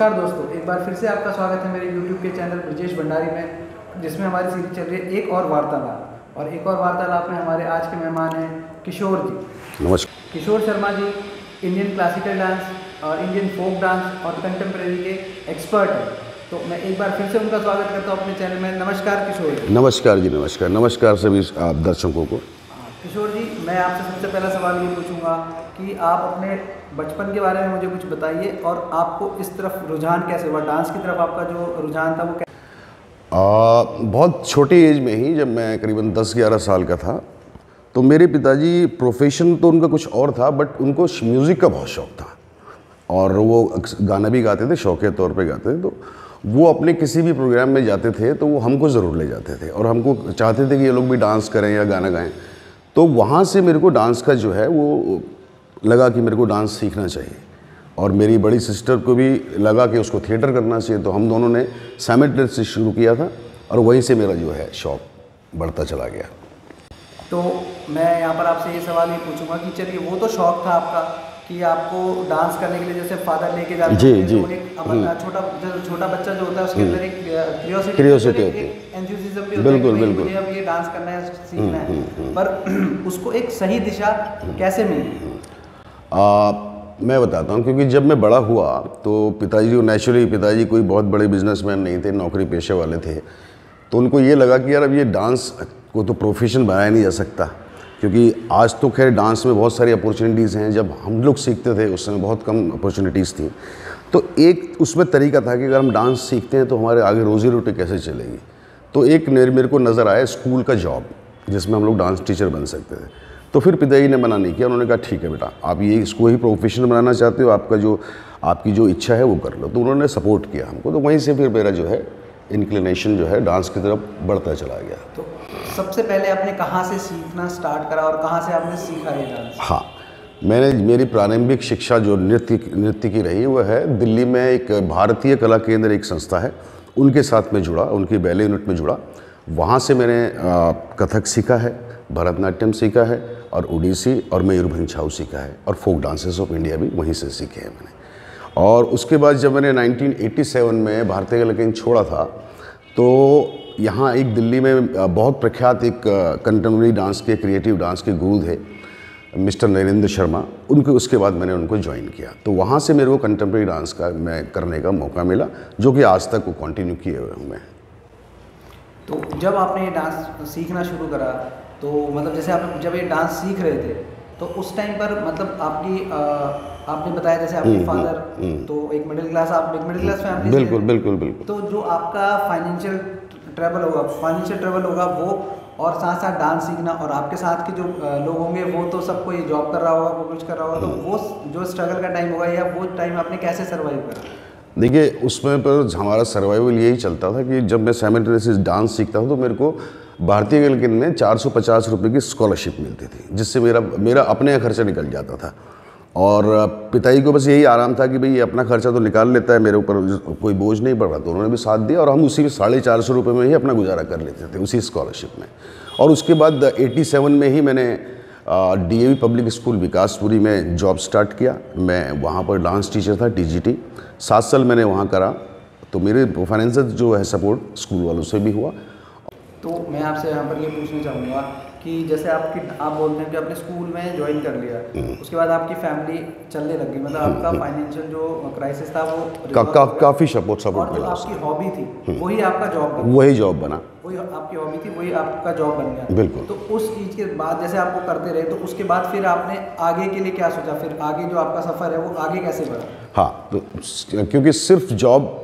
नमस्कार दोस्तों, एक बार फिर से आपका स्वागत है मेरे YouTube के चैनल ब्रजेश भंडारी में, जिसमें हमारी सीरीज चल रही है एक और वार्तालाप। और एक और वार्तालाप में हमारे आज के मेहमान हैं किशोर जी। नमस्कार। Kishore Sharma ji Indian classical dance और इंडियन फोक डांस और कंटेम्प्रेरी के एक्सपर्ट हैं। तो मैं एक बार फिर से उनका स्वागत करता हूँ अपने चैनल में। नमस्कार किशोर जी। नमस्कार जी, नमस्कार। नमस्कार सभी दर्शकों को। किशोर जी, मैं आपसे सबसे पहला सवाल ये पूछूंगा कि आप अपने बचपन के बारे में मुझे कुछ बताइए और आपको इस तरफ रुझान कैसे हुआ, डांस की तरफ आपका जो रुझान था वो बहुत छोटी एज में ही, जब मैं करीबन 10-11 साल का था, तो मेरे पिताजी, प्रोफेशन तो उनका कुछ और था, बट उनको म्यूज़िक का बहुत शौक़ था और वो गाना भी गाते थे, शौकिया तौर पे गाते थे। तो वो अपने किसी भी प्रोग्राम में जाते थे तो वो हमको ज़रूर ले जाते थे और हमको चाहते थे कि ये लोग भी डांस करें या गाना गाएं। तो वहाँ से मेरे को डांस का जो है वो लगा कि मेरे को डांस सीखना चाहिए, और मेरी बड़ी सिस्टर को भी लगा कि उसको थिएटर करना चाहिए। तो हम दोनों ने साइमल्टेनियसली शुरू किया था और वहीं से मेरा जो है शौक़ बढ़ता चला गया। तो मैं यहाँ पर आपसे ये सवाल ये पूछूंगा कि चलिए, वो तो शौक़ था आपका कि आपको डांस करने के लिए जैसे फादर लेके जाते थे, तो एक छोटा बच्चा जो होता है उसके अंदर एक क्यूरियोसिटी होती है, एंथुसियाज्म भी होता है कि मुझे अब ये डांस करना है, सीखना है। पर उसको एक सही दिशा कैसे मिली? मैं बताता हूँ, क्योंकि जब मैं बड़ा हुआ तो पिताजी कोई बहुत बड़े बिजनेसमैन नहीं थे, नौकरी पेशे वाले थे। तो उनको ये लगा कि यार अब ये डांस को तो प्रोफेशन बनाया नहीं जा सकता, क्योंकि आज तो खैर डांस में बहुत सारी अपॉर्चुनिटीज़ हैं। जब हम लोग सीखते थे उस समय बहुत कम अपॉर्चुनिटीज़ थी। तो एक उसमें तरीका था कि अगर हम डांस सीखते हैं तो हमारे आगे रोज़ी रोटी कैसे चलेगी। तो एक मेरे को नज़र आया स्कूल का जॉब, जिसमें हम लोग डांस टीचर बन सकते थे। तो फिर पिताजी ने मना नहीं किया, उन्होंने कहा ठीक है बेटा, आप ये इसको ही प्रोफेशन बनाना चाहते हो, आपकी जो इच्छा है वो कर लो। तो उन्होंने सपोर्ट किया हमको। तो वहीं से फिर मेरा जो है इंक्लिनेशन जो है डांस की तरफ बढ़ता चला गया। तो सबसे पहले आपने कहाँ से सीखना स्टार्ट करा और कहाँ से आपने सीखा ये डांस? हाँ, मेरी प्रारंभिक शिक्षा जो नृत्य की रही वो है दिल्ली में एक भारतीय कला केंद्र एक संस्था है, उनके साथ में जुड़ा, उनकी बैले यूनिट में जुड़ा। वहाँ से मैंने कथक सीखा है, भरतनाट्यम सीखा है और ओडिसी और मयूरभंज छाऊ सीखा है, और फोक डांसेस ऑफ इंडिया भी वहीं से सीखे हैं मैंने। और उसके बाद जब मैंने 1987 में भारतीय कला केंद्र छोड़ा था, तो यहाँ एक दिल्ली में बहुत प्रख्यात एक कंटेम्प्रेरी डांस के, क्रिएटिव डांस के गुरु थे मिस्टर नरेंद्र शर्मा, उसके बाद मैंने उनको ज्वाइन किया। तो वहाँ से मेरे को कंटेम्प्रेरी डांस का करने का मौका मिला, जो कि आज तक वो कंटिन्यू किए हुए हूँ मैं। तो जब आपने ये डांस सीखना शुरू करा, तो मतलब जैसे आप जब ये डांस सीख रहे थे तो उस टाइम पर मतलब आपने बताया जैसे आपके फादर तो एक मिडिल क्लास फैमिली से, बिल्कुल। तो जो आपका फाइनेंशियल ट्रबल होगा वो, और साथ साथ डांस सीखना, और आपके साथ के जो लोग होंगे वो तो सबको ये जॉब कर रहा होगा, वो कुछ कर रहा होगा, तो वो जो स्ट्रगल का टाइम होगा या वो टाइम आपने कैसे सर्वाइव करा? देखिए, उसमें पर हमारा सर्वाइवल यही चलता था कि जब मैं साइमल्टेनियसली डांस सीखता था तो मेरे को भारतीय कला केंद्र में 450 रुपये की स्कॉलरशिप मिलती थी, जिससे मेरा अपने खर्चा निकल जाता था। और पिताजी को बस यही आराम था कि भाई ये अपना खर्चा तो निकाल लेता है, मेरे ऊपर कोई बोझ नहीं पड़ रहा। तो उन्होंने भी साथ दिया और हम उसी 450 रुपये में ही अपना गुजारा कर लेते थे, उसी स्कॉलरशिप में। और उसके बाद 87 में ही मैंने DAV पब्लिक स्कूल विकासपुरी में जॉब स्टार्ट किया। मैं वहाँ पर डांस टीचर था, TGT 7 साल मैंने वहाँ करा। तो मेरे फाइनेंशियल जो है सपोर्ट स्कूल वालों से भी हुआ। तो मैं आपसे यहाँ पर ये पूछना चाहूँगा कि जैसे आप बोलते हैं कि आपने स्कूल में ज्वाइन कर लिया, उसके बाद आपकी फैमिली चलने लगी, मतलब आपका फाइनेंशियल जो क्राइसिस था वो काफ़ी सपोर्ट मिला। आपकी हॉबी थी वही आपका जॉब बना, वही जॉब बना, वही आपकी हॉबी थी, वही आपका जॉब बन गया। बिल्कुल। तो उस चीज़ के बाद जैसे आपको करते रहे, तो उसके बाद फिर आपने आगे के लिए क्या सोचा? फिर आगे जो आपका सफ़र है वो आगे कैसे बढ़ा? हाँ, तो क्योंकि सिर्फ जॉब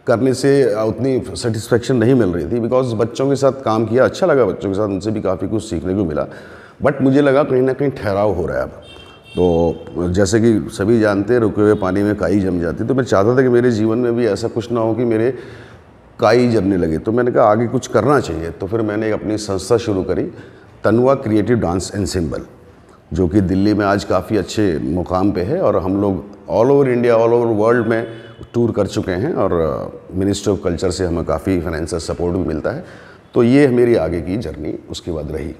करने से उतनी सेटिस्फेक्शन नहीं मिल रही थी, बिकॉज बच्चों के साथ काम किया, अच्छा लगा बच्चों के साथ, उनसे भी काफ़ी कुछ सीखने को मिला। बट मुझे लगा कहीं ना कहीं ठहराव हो रहा है अब। तो जैसे कि सभी जानते हैं, रुके हुए पानी में काई जम जाती। तो मैं चाहता था कि मेरे जीवन में भी ऐसा कुछ ना हो कि मेरे काई जमने लगे। तो मैंने कहा आगे कुछ करना चाहिए। तो फिर मैंने अपनी संस्था शुरू करी, तनुआ क्रिएटिव डांस एनसेम्बल, जो कि दिल्ली में आज काफ़ी अच्छे मुकाम पे है, और हम लोग all over India, all over world में टूर कर चुके हैं, और मिनिस्ट्री ऑफ कल्चर से हमें काफ़ी फाइनेंशियल सपोर्ट भी मिलता है। तो ये मेरी आगे की जर्नी उसके बाद रही।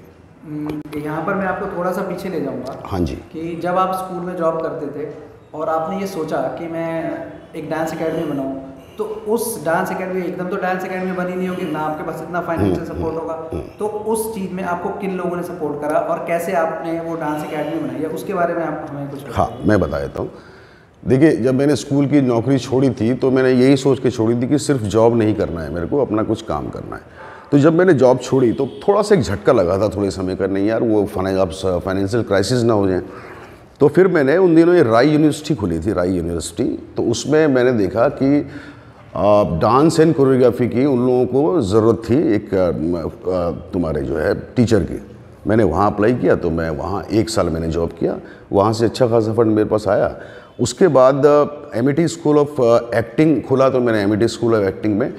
यहाँ पर मैं आपको थोड़ा सा पीछे ले जाऊँगा। हाँ जी। कि जब आप स्कूल में जॉब करते थे और आपने ये सोचा कि मैं एक डांस एकेडमी बनाऊँ, तो उस डांस एकेडमी एकदम तो डांस एकेडमी बनी नहीं होगी ना, आपके पास इतना फाइनेंशियल सपोर्ट होगा, तो उस चीज़ में आपको किन लोगों ने सपोर्ट करा और कैसे आपने वो डांस एकेडमी बनाई है, उसके बारे में आप हमें कुछ हाँ, मैं बता देता हूँ। देखिए, जब मैंने स्कूल की नौकरी छोड़ी थी तो मैंने यही सोच के छोड़ी थी कि सिर्फ जॉब नहीं करना है, मेरे को अपना कुछ काम करना है। तो जब मैंने जॉब छोड़ी तो थोड़ा सा एक झटका लगा था थोड़े समय का, नहीं यार वो फाइनेंशियल क्राइसिस ना हो जाए। तो फिर मैंने उन दिनों ये राय यूनिवर्सिटी खुली थी, राय यूनिवर्सिटी, तो उसमें मैंने देखा कि डांस एंड कोरियोग्राफी की उन लोगों को ज़रूरत थी, एक तुम्हारे जो है टीचर की। मैंने वहाँ अप्लाई किया, तो मैं वहाँ 1 साल मैंने जॉब किया, वहाँ से अच्छा खासा फंड मेरे पास आया। उसके बाद एमिटी स्कूल ऑफ एक्टिंग खुला, तो मैंने एमिटी स्कूल ऑफ एक्टिंग में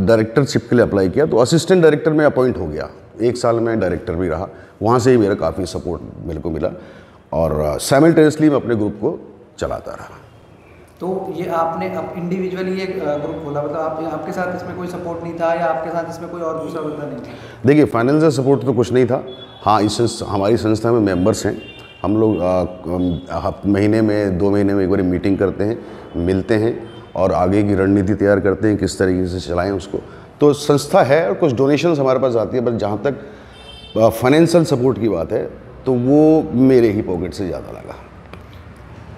डायरेक्टरशिप के लिए अप्लाई किया, तो असिस्टेंट डायरेक्टर में अपॉइंट हो गया। 1 साल में डायरेक्टर भी रहा, वहाँ से ही मेरा काफ़ी सपोर्ट मेरे को मिला और साइमल्टेनियसली मैं अपने ग्रुप को चलाता रहा। तो ये आपने अब इंडिविजुअली ये ग्रुप खोला, मतलब आपके साथ इसमें कोई सपोर्ट नहीं था या आपके साथ इसमें कोई और दूसरा बंदा नहीं था? देखिए, फाइनेंशियल सपोर्ट तो कुछ नहीं था। हाँ, हमारी संस्था में मेंबर्स हैं, हम लोग महीने में 2 महीने में एक बार मीटिंग करते हैं, मिलते हैं और आगे की रणनीति तैयार करते हैं, किस तरीके से चलाएं उसको। तो संस्था है और कुछ डोनेशंस हमारे पास आती है, बस जहाँ तक फाइनेंशियल सपोर्ट की बात है तो वो मेरे ही पॉकेट से ज़्यादा लगा।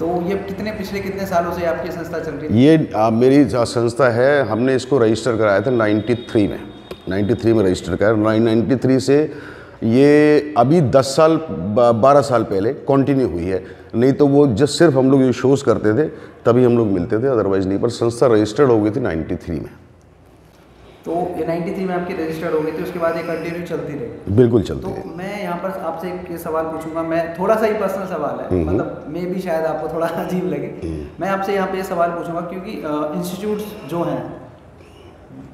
तो ये पिछले कितने सालों से आपकी संस्था चल रही है? ये मेरी संस्था है, हमने इसको रजिस्टर कराया था 93 में, 93 में रजिस्टर कराया। 93 से ये अभी 10 साल 12 साल पहले कंटिन्यू हुई है, नहीं तो वो जस्ट सिर्फ हम लोग ये शोज़ करते थे तभी हम लोग मिलते थे, अदरवाइज़ नहीं। पर संस्था रजिस्टर्ड हो गई थी 93 में। तो ये 93 में आपकी रजिस्टर्ड हो गई थी, उसके बाद ये कंटिन्यू चलती रही? बिल्कुल चलती रही। तो मैं यहाँ पर आपसे एक सवाल पूछूंगा, मैं थोड़ा सा ही पर्सनल सवाल है, मतलब मे भी शायद आपको थोड़ा अजीब लगे। मैं आपसे यहाँ पे ये सवाल पूछूंगा क्योंकि इंस्टीट्यूट्स जो हैं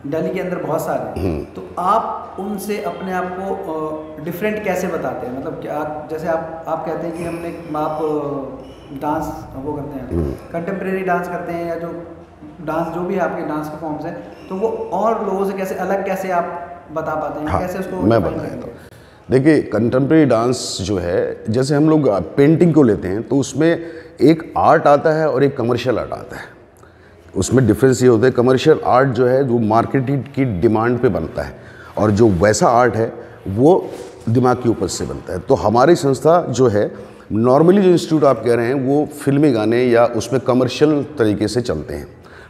दिल्ली के अंदर बहुत सारे, तो आप उनसे अपने आप को डिफरेंट कैसे बताते हैं? मतलब क्या जैसे आप कहते हैं कि हमने आप डांस वो करते हैं, कंटेम्प्रेरी डांस करते हैं, या जो डांस जो भी आपके डांस के फॉर्म्स हैं, तो वो और लोगों से कैसे अलग, कैसे आप बता पाते हैं? हाँ, कैसे उसको मैं बताता हूँ। देखिए, कंटेम्प्रेरी डांस जो है, जैसे हम लोग पेंटिंग को लेते हैं तो उसमें एक आर्ट आता है और एक कमर्शियल आर्ट आता है। उसमें डिफरेंस ये होता है, कमर्शियल आर्ट जो है वो मार्केट की डिमांड पे बनता है और जो वैसा आर्ट है वो दिमाग की उपज से बनता है। तो हमारी संस्था जो है, नॉर्मली जो इंस्टीट्यूट आप कह रहे हैं वो फिल्मी गाने या उसमें कमर्शियल तरीके से चलते हैं,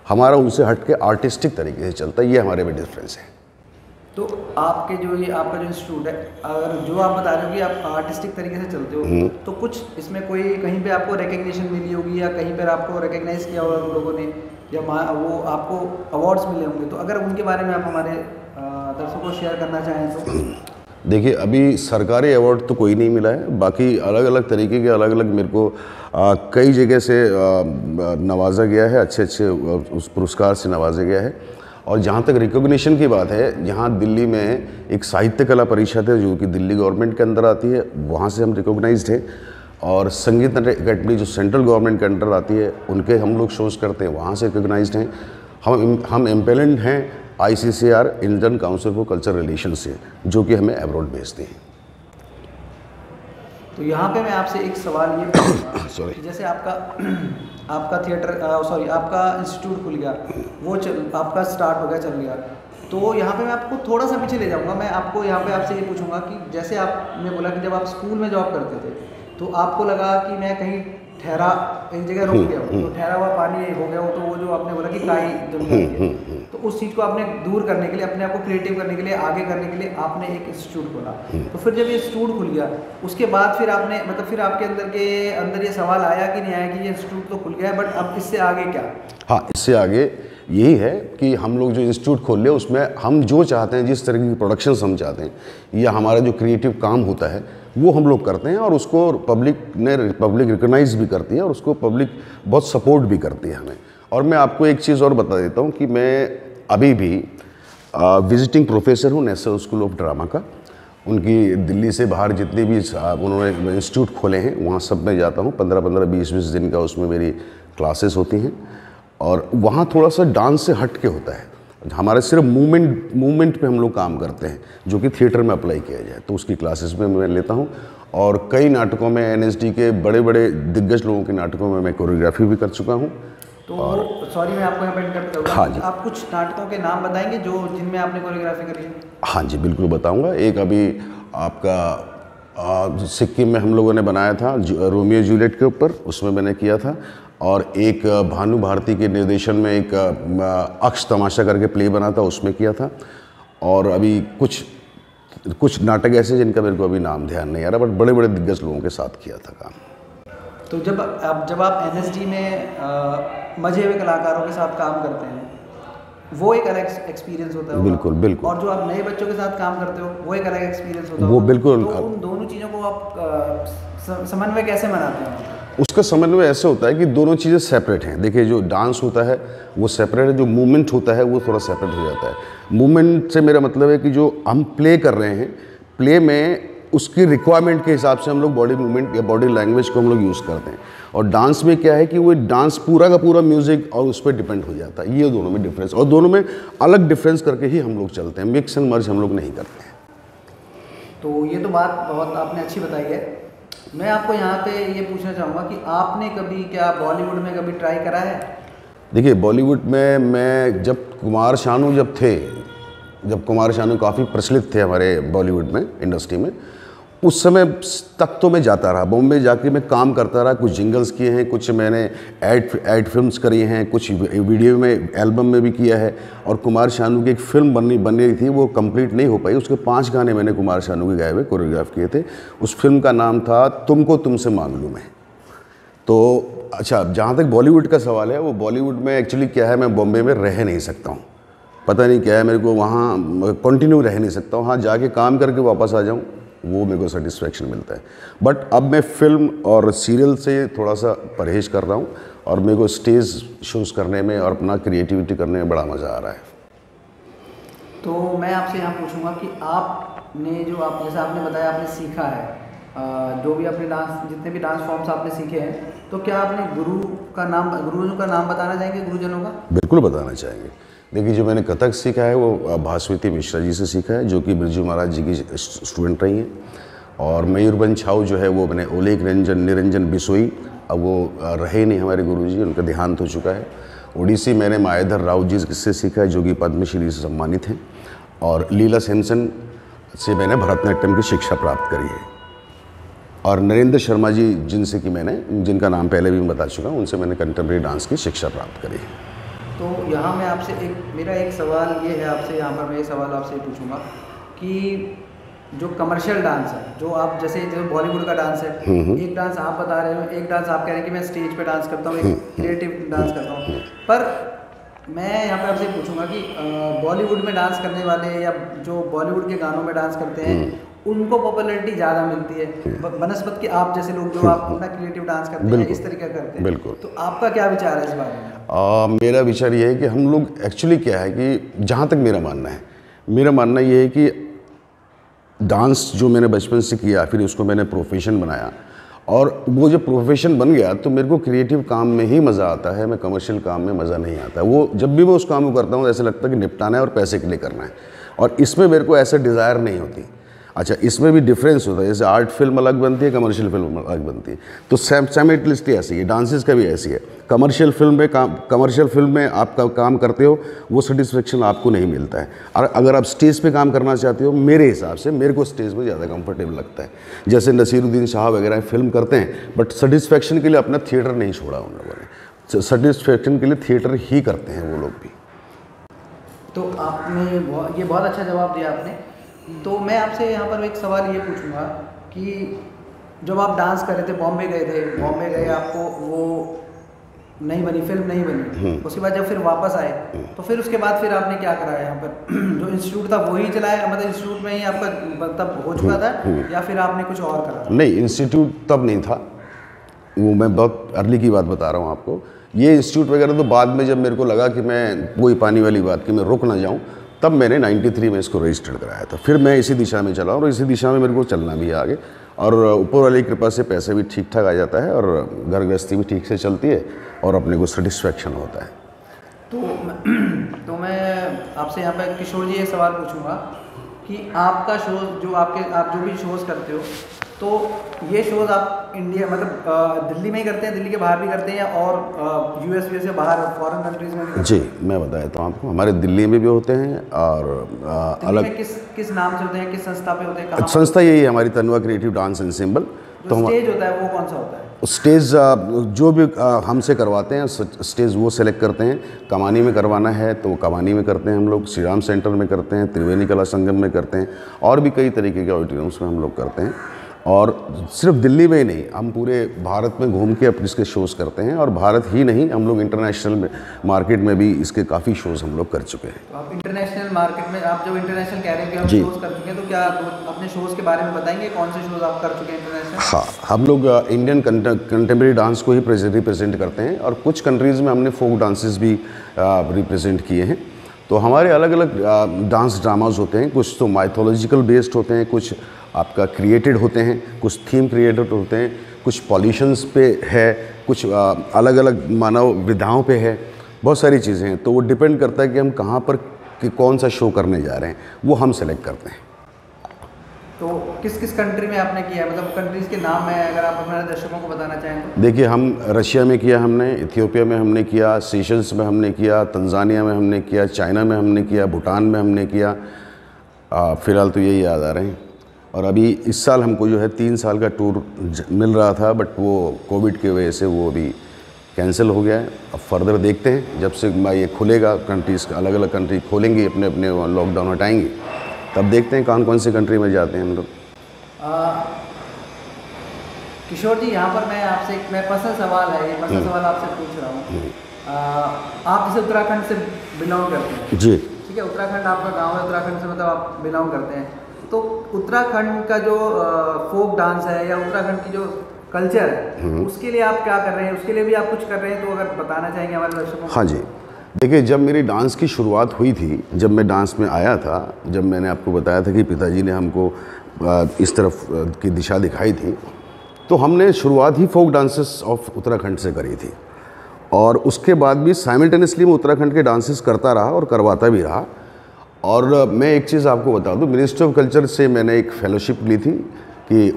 हमारा उनसे हट के आर्टिस्टिक तरीके से चलता है, ये हमारे में डिफरेंस है। तो आपके जो ये आपका जो इंस्टीट्यूट है, अगर जो आप बता रहे हो कि आप आर्टिस्टिक तरीके से चलते हो, तो कुछ इसमें कोई कहीं पे आपको रिकग्निशन मिली होगी या कहीं पर आपको रिकग्नाइज किया होगा उन लोगों ने, या वो आपको अवार्ड्स मिले होंगे, तो अगर उनके बारे में आप हमारे दर्शकों को शेयर करना चाहें तो? देखिए, अभी सरकारी अवार्ड तो कोई नहीं मिला है, बाकी अलग अलग तरीके के अलग अलग मेरे को कई जगह से नवाजा गया है, अच्छे अच्छे उस पुरस्कार से नवाजा गया है। और जहाँ तक रिकॉग्निशन की बात है, यहाँ दिल्ली में एक साहित्य कला परिषद है जो कि दिल्ली गवर्नमेंट के अंदर आती है, वहाँ से हम रिकॉग्नाइज्ड हैं। और संगीत नाट्य अकेडमी जो सेंट्रल गवर्नमेंट के अंडर आती है, उनके हम लोग शोज़ करते हैं, वहाँ से रिकॉग्नाइज्ड हैं। हम एम्पेलेंट हैं ICCR, Indian council for culture relation से, जो कि हमें अब्रॉड भेजते हैं। तो यहाँ पे मैं आपसे एक सवाल ये पूछूंगा कि जैसे आपका थिएटर आपका इंस्टीट्यूट खुल गया, वो आपका स्टार्ट हो गया, चल गया, तो यहाँ पे मैं आपको थोड़ा सा पीछे ले जाऊँगा। मैं आपको यहाँ पे आपसे ये पूछूंगा कि जैसे आपने बोला कि जब आप स्कूल में जॉब करते थे तो आपको लगा कि मैं कहीं ठहरा, एक जगह रुक गया हूँ, तो ठहरा हुआ पानी हो गया हो, तो वो जो आपने बोला कि काई जम जाती है, तो उस चीज़ को आपने दूर करने के लिए, अपने आप को क्रिएटिव करने के लिए, आगे करने के लिए आपने एक इंस्टीट्यूट खोला। तो फिर जब ये इंस्टीट्यूट खुल गया, उसके बाद फिर आपने मतलब फिर आपके अंदर ये सवाल आया कि नहीं आया कि ये इंस्टीट्यूट तो खुल गया है, बट अब इससे आगे क्या? हाँ, इससे आगे यही है कि हम लोग जो इंस्टीट्यूट खोल ले उसमें हम जो चाहते हैं, जिस तरह की प्रोडक्शंस हम चाहते हैं या हमारा जो क्रिएटिव काम होता है वो हम लोग करते हैं, और उसको पब्लिक रिकॉग्नाइज भी करती है और उसको पब्लिक बहुत सपोर्ट भी करती है हमें। और मैं आपको एक चीज़ और बता देता हूँ कि मैं अभी भी विजिटिंग प्रोफेसर हूँ नेशनल स्कूल ऑफ ड्रामा का। उनकी दिल्ली से बाहर जितने भी उन्होंने इंस्टीट्यूट खोले हैं वहाँ सब में जाता हूँ, 15-15, 20-20 दिन का उसमें मेरी क्लासेस होती हैं। और वहाँ थोड़ा सा डांस से हट के होता है, हमारे सिर्फ मूवमेंट पे हम लोग काम करते हैं, जो कि थिएटर में अप्लाई किया जाए, तो उसकी क्लासेस में मैं लेता हूँ। और कई नाटकों में NSD के बड़े बड़े दिग्गज लोगों के नाटकों में मैं कोरियोग्राफी भी कर चुका हूँ। तो सॉरी मैं आपको यहाँ पर इंटरप्ट करूँगा। हाँ जी। आप कुछ नाटकों के नाम बताएंगे जो जिनमें आपने कोरियोग्राफी करी है? हाँ जी, बिल्कुल बताऊंगा। एक अभी आपका सिक्किम में हम लोगों ने बनाया था रोमियो जूलियट के ऊपर, उसमें मैंने किया था। और एक भानु भारती के निर्देशन में एक अक्ष तमाशा करके प्ले बना था, उसमें किया था। और अभी कुछ नाटक ऐसे जिनका मेरे को अभी नाम ध्यान नहीं आ रहा, बट बड़े बड़े दिग्गज लोगों के साथ किया था काम। तो जब आप NSD में मजे हुए कलाकारों के साथ काम करते हैं, वो एक अलग एक्सपीरियंस होता है। बिल्कुल बिल्कुल। और जो आप नए बच्चों के साथ काम करते हो वो एक अलग एक्सपीरियंस होता है। वो बिल्कुल। तो उन दोनों चीज़ों को आप समन्वय कैसे बनाते हैं? उसका समन्वय ऐसे होता है कि दोनों चीज़ें सेपरेट हैं। देखिए, जो डांस होता है वो सेपरेट है, जो मूवमेंट होता है वो थोड़ा सेपरेट हो जाता है। मूवमेंट से मेरा मतलब है कि जो हम प्ले कर रहे हैं, प्ले में उसकी रिक्वायरमेंट के हिसाब से हम लोग बॉडी मूवमेंट या बॉडी लैंग्वेज को हम लोग यूज़ करते हैं। और डांस में क्या है कि वो डांस पूरा का पूरा म्यूज़िक और उस पर डिपेंड हो जाता है। ये दोनों में डिफरेंस, और दोनों में अलग डिफरेंस करके ही हम लोग चलते हैं, मिक्स एंड मर्ज हम लोग नहीं करते हैं। तो ये तो बात बहुत आपने अच्छी बताई है। मैं आपको यहाँ पे ये पूछना चाहूँगा कि आपने कभी क्या बॉलीवुड में कभी ट्राई करा है? देखिए, बॉलीवुड में मैं जब कुमार शानू काफ़ी प्रचलित थे हमारे बॉलीवुड में, इंडस्ट्री में, उस समय तक तो मैं जाता रहा। बॉम्बे जाके मैं काम करता रहा, कुछ जिंगल्स किए हैं, कुछ मैंने एड फिल्म्स करी हैं, कुछ वीडियो में, एल्बम में भी किया है। और कुमार शानू की एक फ़िल्म बन रही थी, वो कंप्लीट नहीं हो पाई। उसके 5 गाने मैंने कुमार शानू के गाए हुए कोरियोग्राफ किए थे। उस फिल्म का नाम था तुमको तुमसे मांग लूँ मैं। तो अच्छा, जहाँ तक बॉलीवुड का सवाल है, वो बॉलीवुड में एक्चुअली क्या है, मैं बॉम्बे में रह नहीं सकता हूँ। पता नहीं क्या है, मेरे को वहाँ कंटिन्यू रह नहीं सकता हूँ। हाँ, जाके काम करके वापस आ जाऊँ, वो मेरे को सेटिस्फेक्शन मिलता है। बट अब मैं फिल्म और सीरियल से थोड़ा सा परहेज कर रहा हूँ, और मेरे को स्टेज शोज़ करने में और अपना क्रिएटिविटी करने में बड़ा मज़ा आ रहा है। तो मैं आपसे यहाँ पूछूंगा कि आपने जैसे आपने बताया आपने सीखा है, जो भी अपने जितने भी डांस फॉर्म्स आपने सीखे हैं, तो क्या आपने गुरुजों का नाम बताना चाहेंगे, गुरुजनों का? बिल्कुल बताना चाहेंगे। देखिए, जो मैंने कथक सीखा है वो भास्वती मिश्रा जी से सीखा है, जो कि बिरजू महाराज जी की स्टूडेंट रही हैं। और मयूरभंज छाऊ जो है वो मैंने ओलेक निरंजन बिसोई, अब वो रहे नहीं हमारे गुरुजी, उनका देहांत हो चुका है। ओडिसी मैंने मायाधर राव जी से सीखा है, जो कि पद्मश्री से सम्मानित हैं। और लीला सेनसन से मैंने भरतनाट्यम की शिक्षा प्राप्त करी है। और नरेंद्र शर्मा जी जिनका नाम पहले भी मैं बता चुका हूँ, उनसे मैंने कंटेम्प्रेरी डांस की शिक्षा प्राप्त करी है। तो यहाँ मैं आपसे मेरा एक सवाल ये है आपसे, यहाँ पर मैं ये सवाल आपसे पूछूंगा कि जो कमर्शियल डांस है, जो आप जैसे बॉलीवुड का डांस है, एक डांस आप बता रहे हो, एक डांस आप कह रहे हैं कि मैं स्टेज पे डांस करता हूँ, एक क्रिएटिव डांस करता हूँ। पर मैं यहाँ पर आपसे पूछूंगा कि बॉलीवुड में डांस करने वाले या जो बॉलीवुड के गानों में डांस करते हैं, उनको पॉपुलैरिटी ज़्यादा मिलती है बनस्पत के आप जैसे लोग जो आप अपना क्रिएटिव डांस करते हैं, इस तरीके करते हैं। बिल्कुल। तो आपका क्या विचार है इस बारे में? मेरा विचार ये है कि हम लोग एक्चुअली क्या है कि जहाँ तक मेरा मानना ये है कि डांस जो मैंने बचपन से किया, फिर उसको मैंने प्रोफेशन बनाया, और वो जब प्रोफेशन बन गया तो मेरे को क्रिएटिव काम में ही मज़ा आता है, मैं कमर्शियल काम में मज़ा नहीं आता। वो जब भी मैं उस काम को करता हूँ ऐसा लगता है कि निपटाना है और पैसे के लिए करना है, और इसमें मेरे को ऐसा डिज़ायर नहीं होती। अच्छा, इसमें भी डिफरेंस होता है, जैसे आर्ट फिल्म अलग बनती है, कमर्शियल फिल्म अलग बनती है, तो साइमल्टेनियसली ऐसी है। डांसेस का भी ऐसी है। कमर्शियल फिल्म में आप काम करते हो, वो सेटिस्फेक्शन आपको नहीं मिलता है। और अगर आप स्टेज पे काम करना चाहते हो, मेरे हिसाब से मेरे को स्टेज पे ज़्यादा कंफर्टेबल लगता है। जैसे नसीरुद्दीन शाह वगैरह फिल्म करते हैं, बट सेटिस्फेक्शन के लिए अपना थिएटर नहीं छोड़ा उन लोगों ने, सेटिस्फेक्शन के लिए थिएटर ही करते हैं वो लोग भी। तो आपने ये बहुत अच्छा जवाब दिया आपने। तो मैं आपसे यहाँ पर एक सवाल ये पूछूंगा कि जब आप डांस कर रहे थे, बॉम्बे गए, आपको वो नहीं बनी, फिल्म नहीं बनी, उसके बाद जब फिर वापस आए, तो फिर उसके बाद फिर आपने क्या करा यहाँ पर? जो इंस्टीट्यूट था वही चलाया, मतलब इंस्टीट्यूट में ही आपका मतलब हो चुका था, या फिर आपने कुछ और करा? नहीं, इंस्टीट्यूट तब नहीं था, वो मैं बहुत अर्ली की बात बता रहा हूँ आपको। ये इंस्टीट्यूट वगैरह तो बाद में, जब मेरे को लगा कि मैं कोई पानी वाली बात कि मैं रुक ना जाऊँ, तब मैंने 93 में इसको रजिस्टर्ड कराया था। फिर मैं इसी दिशा में चला, और इसी दिशा में मेरे को चलना भी है आगे, और ऊपर वाली कृपा से पैसे भी ठीक ठाक आ जाता है, और घर गृहस्थी भी ठीक से चलती है, और अपने को सेटिस्फेक्शन होता है। तो मैं आपसे यहाँ पर किशोर जी एक सवाल पूछूंगा कि आपका शो जो आप जो भी शोज़ करते हो, तो ये शोज़ आप इंडिया मतलब दिल्ली में ही करते हैं, दिल्ली के बाहर भी करते हैं और यूएस से बाहर फॉरेन कंट्रीज में भी करते हैं? जी, मैं बताया तो आपको, हमारे दिल्ली में भी होते हैं और अलग किस नाम से होते हैं, किस संस्था पे होते हैं? संस्था यही है हमारी, तन्वा क्रिएटिव डांस एंसेम्बल। तो स्टेज होता है वो कौन सा होता है? स्टेज जो भी हमसे करवाते हैं स्टेज वो सेलेक्ट करते हैं। कमानी में करवाना है तो कमानी में करते हैं हम लोग, श्री राम सेंटर में करते हैं, त्रिवेणी कला संगम में करते हैं, और भी कई तरीके के ऑडिटोरियम्स में हम लोग करते हैं। और सिर्फ दिल्ली में ही नहीं, हम पूरे भारत में घूम के अपने इसके शोज़ करते हैं, और भारत ही नहीं, हम लोग इंटरनेशनल मार्केट में भी इसके काफ़ी शोज़ हम लोग कर चुके हैं। तो आप इंटरनेशनल मार्केट में, आप जो इंटरनेशनल कह रहे हैं कि हम शोज़ कर चुके हैं, तो क्या अपने शोज़ के बारे में बताएंगे, कौन से शोज़ आप कर चुके हैं इंटरनेशनल? हाँ, हम लोग इंडियन कंटेम्प्रेरी डांस को ही रिप्रेजेंट करते हैं, और कुछ कंट्रीज़ में हमने फोक डांसेस भी रिप्रेजेंट किए हैं। तो हमारे अलग अलग डांस ड्रामाज होते हैं, कुछ तो माइथोलॉजिकल बेस्ड होते हैं, कुछ आपका क्रिएटेड होते हैं, कुछ थीम क्रिएटेड होते हैं, कुछ पॉल्यूशंस पे है, कुछ अलग अलग मानव विधाओं पे है, बहुत सारी चीज़ें हैं। तो वो डिपेंड करता है कि हम कहाँ पर कि कौन सा शो करने जा रहे हैं, वो हम सेलेक्ट करते हैं। तो किस किस कंट्री में आपने किया है, मतलब कंट्रीज़ के नाम है अगर आप हमारे दर्शकों को बताना चाहें तो? देखिए, हम रशिया में किया, हमने इथियोपिया में हमने किया, सेशल्स में हमने किया, तंजानिया में हमने किया, चाइना में हमने किया, भूटान में हमने किया, फ़िलहाल तो यही याद आ रहे हैं। और अभी इस साल हमको जो है 3 साल का टूर मिल रहा था, बट वो कोविड की वजह से वो अभी कैंसिल हो गया है। अब फर्दर देखते हैं, जब से ये खुलेगा, कंट्रीज़ अलग अलग कंट्री खोलेंगे, अपने अपने लॉकडाउन हटाएंगे, तब देखते हैं कौन कौन सी कंट्री में जाते हैं हम लोग। किशोर जी, यहाँ पर मैं आपसे एक पर्सनल सवाल है, ये पर्सनल सवाल आपसे पूछ रहा हूँ। आप जैसे उत्तराखंड से बिलोंग करते हैं जी, ठीक है, उत्तराखंड आपका गांव है, उत्तराखंड से मतलब आप बिलोंग करते हैं, तो उत्तराखंड का जो फोक डांस है या उत्तराखंड की जो कल्चर है, उसके लिए आप क्या कर रहे हैं, उसके लिए भी आप कुछ कर रहे हैं, तो अगर बताना चाहेंगे हमारे दर्शकों को? हाँ जी, देखिए, जब मेरी डांस की शुरुआत हुई थी, जब मैं डांस में आया था, जब मैंने आपको बताया था कि पिताजी ने हमको इस तरफ की दिशा दिखाई थी, तो हमने शुरुआत ही फोक डांसेस ऑफ उत्तराखंड से करी थी, और उसके बाद भी साइमल्टेनियसली मैं उत्तराखंड के डांसेस करता रहा और करवाता भी रहा। और मैं एक चीज़ आपको बता दूं, मिनिस्ट्री ऑफ कल्चर से मैंने एक फेलोशिप ली थी कि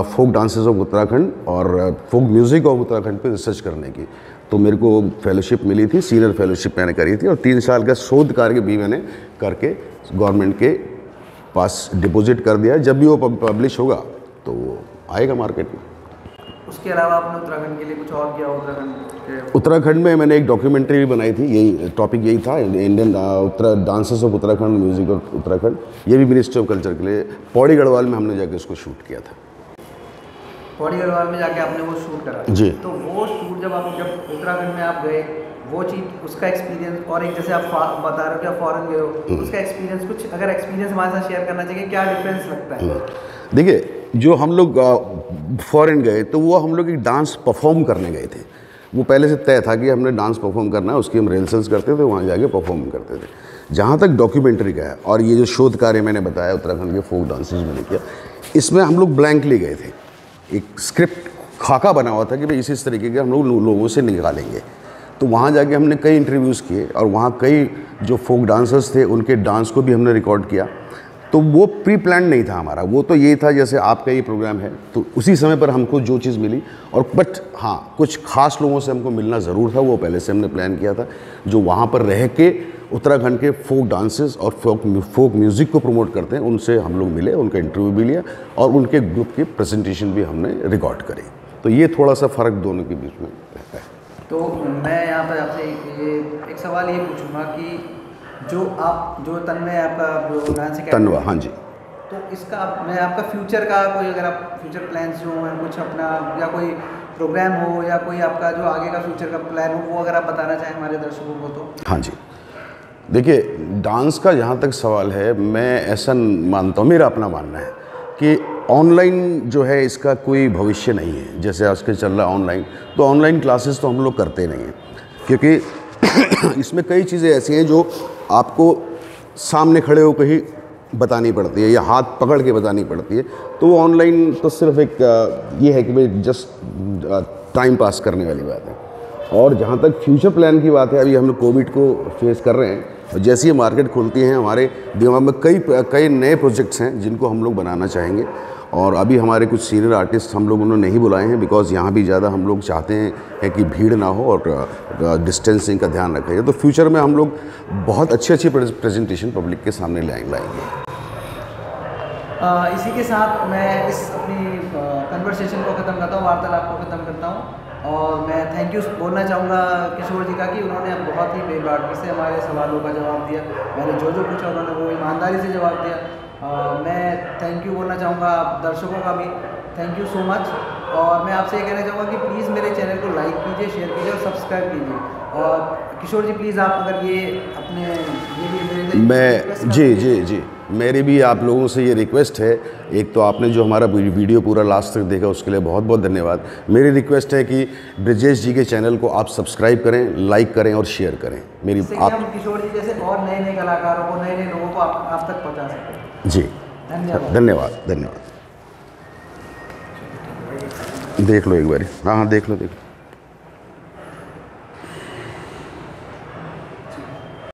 फोक डांसेस ऑफ उत्तराखंड और फोक म्यूज़िक ऑफ उत्तराखंड पे रिसर्च करने की, तो मेरे को फेलोशिप मिली थी, सीनियर फेलोशिप मैंने करी थी, और 3 साल का शोध कार्य भी मैंने करके गवर्नमेंट के पास डिपॉजिट कर दिया। जब भी वो पब्लिश होगा तो वो आएगा मार्केट में। उसके अलावा आपने उत्तराखंड के लिए कुछ और किया? उत्तराखंड में मैंने एक डॉक्यूमेंट्री भी बनाई थी, यही टॉपिक यही था, Indian dances of Uttarakhand, music of Uttarakhand. ये भी मिनिस्ट्री ऑफ कल्चर के लिए पौड़ी गढ़वाल में हमने जाके उसको शूट किया था। पौड़ी गढ़वाल में जाके आपने वो शूट करा? जी। तो वो शूट जब उत्तराखंड में आप गए, वो चीज़, उसका एक्सपीरियंस, और एक जैसे आप बता रहे हो कि आप फॉरेन गए हो, उसका एक्सपीरियंस, कुछ अगर एक्सपीरियंस हमारे साथ शेयर करना चाहिए, क्या डिफरेंस लगता है? देखिए, जो हम लोग फॉरेन गए तो वो हम लोग एक डांस परफॉर्म करने गए थे। वो पहले से तय था कि हमने डांस परफॉर्म करना है, उसकी हम रिहर्सल्स करते थे, वहाँ जाके परफॉर्म करते थे। जहाँ तक डॉक्यूमेंट्री का है, और ये जो शोध कार्य मैंने बताया उत्तराखंड के फोक डांसेस मैंने किया, इसमें हम लोग ब्लैंकली गए थे। एक स्क्रिप्ट खाका बना हुआ था कि भाई इस तरीके के हम लोग लोगों से निकालेंगे। तो वहाँ जाके हमने कई इंटरव्यूज़ किए, और वहाँ कई जो फोक डांसर्स थे उनके डांस को भी हमने रिकॉर्ड किया। तो वो प्री प्लान नहीं था हमारा, वो तो ये था जैसे आपका ये प्रोग्राम है, तो उसी समय पर हमको जो चीज़ मिली, और बट हाँ, कुछ खास लोगों से हमको मिलना ज़रूर था, वो पहले से हमने प्लान किया था, जो वहाँ पर रह के उत्तराखंड के फोक डांसेस और फोक म्यूज़िक को प्रमोट करते हैं, उनसे हम लोग मिले, उनका इंटरव्यू भी लिया, और उनके ग्रुप की प्रेजेंटेशन भी हमने रिकॉर्ड करी। तो ये थोड़ा सा फ़र्क दोनों के बीच में रहता है। तो मैं यहाँ पर आपसे एक सवाल ये पूछूँगा कि जो तन्मय आपका जो डांस है, तन्वा, हाँ जी, तो इसका मैं आपका फ्यूचर का कोई, अगर आप फ्यूचर प्लान्स जो हैं कुछ अपना, या कोई प्रोग्राम हो, या कोई आपका जो आगे का फ्यूचर का प्लान हो, वो अगर आप बताना चाहें हमारे दर्शकों को तो? हाँ जी, देखिए, डांस का जहाँ तक सवाल है, मैं ऐसा मानता हूँ, मेरा अपना मानना है कि ऑनलाइन जो है इसका कोई भविष्य नहीं है। जैसे आजकल चल रहा है ऑनलाइन, तो ऑनलाइन क्लासेस तो हम लोग करते नहीं हैं, क्योंकि इसमें कई चीज़ें ऐसी हैं जो आपको सामने खड़े होकर ही बतानी पड़ती है, या हाथ पकड़ के बतानी पड़ती है। तो वो ऑनलाइन तो सिर्फ एक ये है कि भाई जस्ट टाइम पास करने वाली बात है। और जहाँ तक फ्यूचर प्लान की बात है, अभी हम लोग कोविड को फेस कर रहे हैं, और जैसे ही मार्केट खुलती है, हमारे दिमाग में कई नए प्रोजेक्ट्स हैं जिनको हम लोग बनाना चाहेंगे। और अभी हमारे कुछ सीनियर आर्टिस्ट हम लोगों ने नहीं बुलाए हैं, बिकॉज़ यहाँ भी ज़्यादा हम लोग चाहते हैं कि भीड़ ना हो और डिस्टेंसिंग का ध्यान रखा जाए। तो फ्यूचर में हम लोग बहुत अच्छी प्रेजेंटेशन पब्लिक के सामने लाएंगे। इसी के साथ मैं इस अपनी कन्वर्सेशन को ख़त्म करता हूँ, वार्तालाप को ख़त्म करता हूँ। और मैं थैंक यू बोलना चाहूँगा किशोर जी का कि उन्होंने बहुत ही बेबाकी से हमारे सवालों का जवाब दिया। मैंने जो पूछा उन्होंने वो ईमानदारी से जवाब दिया। मैं थैंक यू बोलना चाहूँगा दर्शकों का भी, थैंक यू सो मच। और मैं आपसे ये कहना चाहूँगा कि प्लीज़ मेरे चैनल को लाइक कीजिए, शेयर कीजिए और सब्सक्राइब कीजिए। और किशोर जी प्लीज़ आप अगर ये अपने जी मेरी भी आप लोगों से ये रिक्वेस्ट है, एक तो आपने जो हमारा वीडियो पूरा लास्ट तक देखा उसके लिए बहुत बहुत धन्यवाद। मेरी रिक्वेस्ट है कि ब्रिजेश जी के चैनल को आप सब्सक्राइब करें, लाइक करें और शेयर करें। मेरी आप हम किशोर जी जैसे और नए कलाकारों को, नए लोगों को आप तक पहुँचा सकें। जी धन्यवाद। देख लो एक बार। हाँ देख लो।